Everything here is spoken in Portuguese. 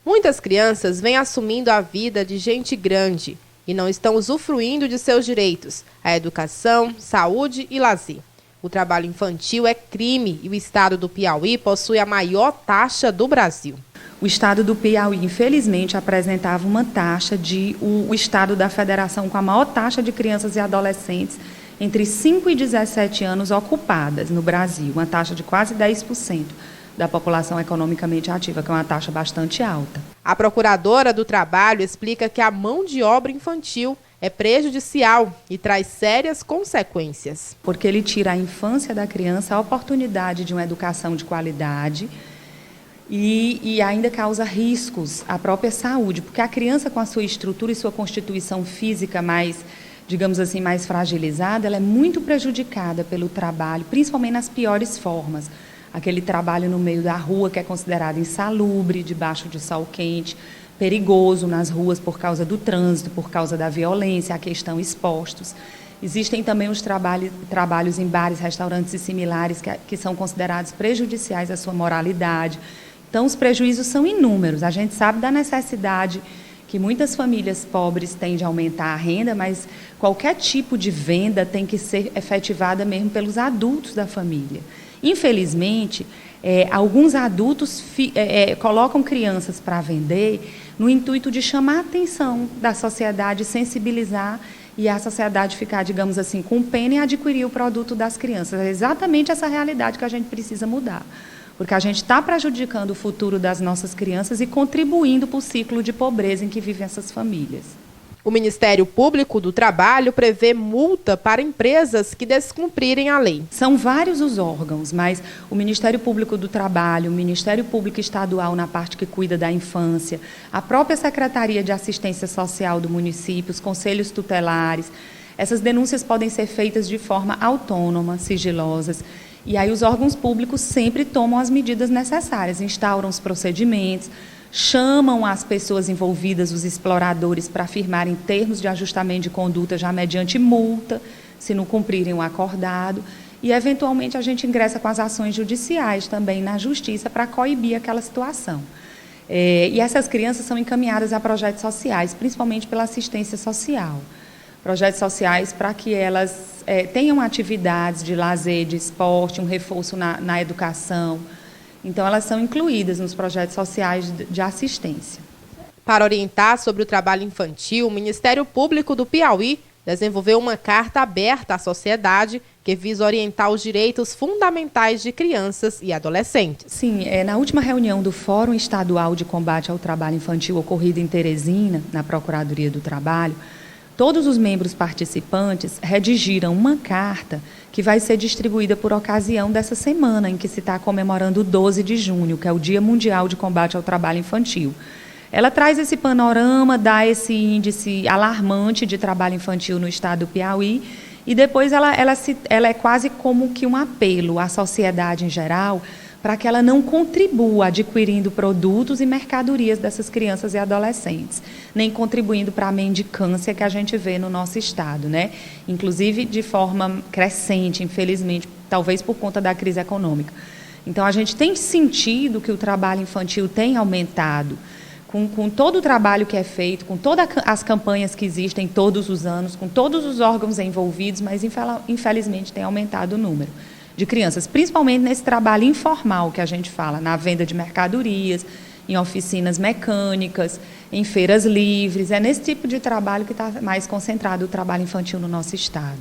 Muitas crianças vêm assumindo a vida de gente grande e não estão usufruindo de seus direitos, a educação, saúde e lazer. O trabalho infantil é crime e o estado do Piauí possui a maior taxa do Brasil. O estado do Piauí, infelizmente, apresentava uma taxa o estado da federação com a maior taxa de crianças e adolescentes entre 5 e 17 anos ocupadas no Brasil, uma taxa de quase 10% da população economicamente ativa, que é uma taxa bastante alta. A procuradora do Trabalho explica que a mão de obra infantil é prejudicial e traz sérias consequências. Porque ele tira a infância da criança, a oportunidade de uma educação de qualidade e ainda causa riscos à própria saúde, porque a criança com a sua estrutura e sua constituição física mais, digamos assim, mais fragilizada, ela é muito prejudicada pelo trabalho, principalmente nas piores formas. Aquele trabalho no meio da rua que é considerado insalubre, debaixo de sol quente, perigoso nas ruas por causa do trânsito, por causa da violência, a que estão expostos. Existem também os trabalhos em bares, restaurantes e similares que são considerados prejudiciais à sua moralidade. Então, os prejuízos são inúmeros. A gente sabe da necessidade que muitas famílias pobres têm de aumentar a renda, mas qualquer tipo de venda tem que ser efetivada mesmo pelos adultos da família. Infelizmente, alguns adultos colocam crianças para vender no intuito de chamar a atenção da sociedade, sensibilizar e a sociedade ficar, digamos assim, com pena e adquirir o produto das crianças. É exatamente essa realidade que a gente precisa mudar, porque a gente está prejudicando o futuro das nossas crianças e contribuindo para o ciclo de pobreza em que vivem essas famílias. O Ministério Público do Trabalho prevê multa para empresas que descumprirem a lei. São vários os órgãos, mas o Ministério Público do Trabalho, o Ministério Público Estadual na parte que cuida da infância, a própria Secretaria de Assistência Social do município, os conselhos tutelares, essas denúncias podem ser feitas de forma autônoma, sigilosas, e aí os órgãos públicos sempre tomam as medidas necessárias, instauram os procedimentos, chamam as pessoas envolvidas, os exploradores, para firmarem termos de ajustamento de conduta já mediante multa, se não cumprirem o acordado, e, eventualmente, a gente ingressa com as ações judiciais também na justiça para coibir aquela situação. E essas crianças são encaminhadas a projetos sociais, principalmente pela assistência social. Projetos sociais para que elas tenham atividades de lazer, de esporte, um reforço na educação. Então, elas são incluídas nos projetos sociais de assistência. Para orientar sobre o trabalho infantil, o Ministério Público do Piauí desenvolveu uma carta aberta à sociedade que visa orientar os direitos fundamentais de crianças e adolescentes. Sim, na última reunião do Fórum Estadual de Combate ao Trabalho Infantil ocorrida em Teresina, na Procuradoria do Trabalho, todos os membros participantes redigiram uma carta que vai ser distribuída por ocasião dessa semana, em que se está comemorando o 12 de junho, que é o Dia Mundial de Combate ao Trabalho Infantil. Ela traz esse panorama, dá esse índice alarmante de trabalho infantil no estado do Piauí, e depois ela é quase como que um apelo à sociedade em geral, para que ela não contribua adquirindo produtos e mercadorias dessas crianças e adolescentes, nem contribuindo para a mendicância que a gente vê no nosso estado, né? Inclusive de forma crescente, infelizmente, talvez por conta da crise econômica. Então, a gente tem sentido que o trabalho infantil tem aumentado, com todo o trabalho que é feito, com todas as campanhas que existem todos os anos, com todos os órgãos envolvidos, mas infelizmente tem aumentado o número de crianças, principalmente nesse trabalho informal que a gente fala, na venda de mercadorias, em oficinas mecânicas, em feiras livres. É nesse tipo de trabalho que está mais concentrado o trabalho infantil no nosso estado.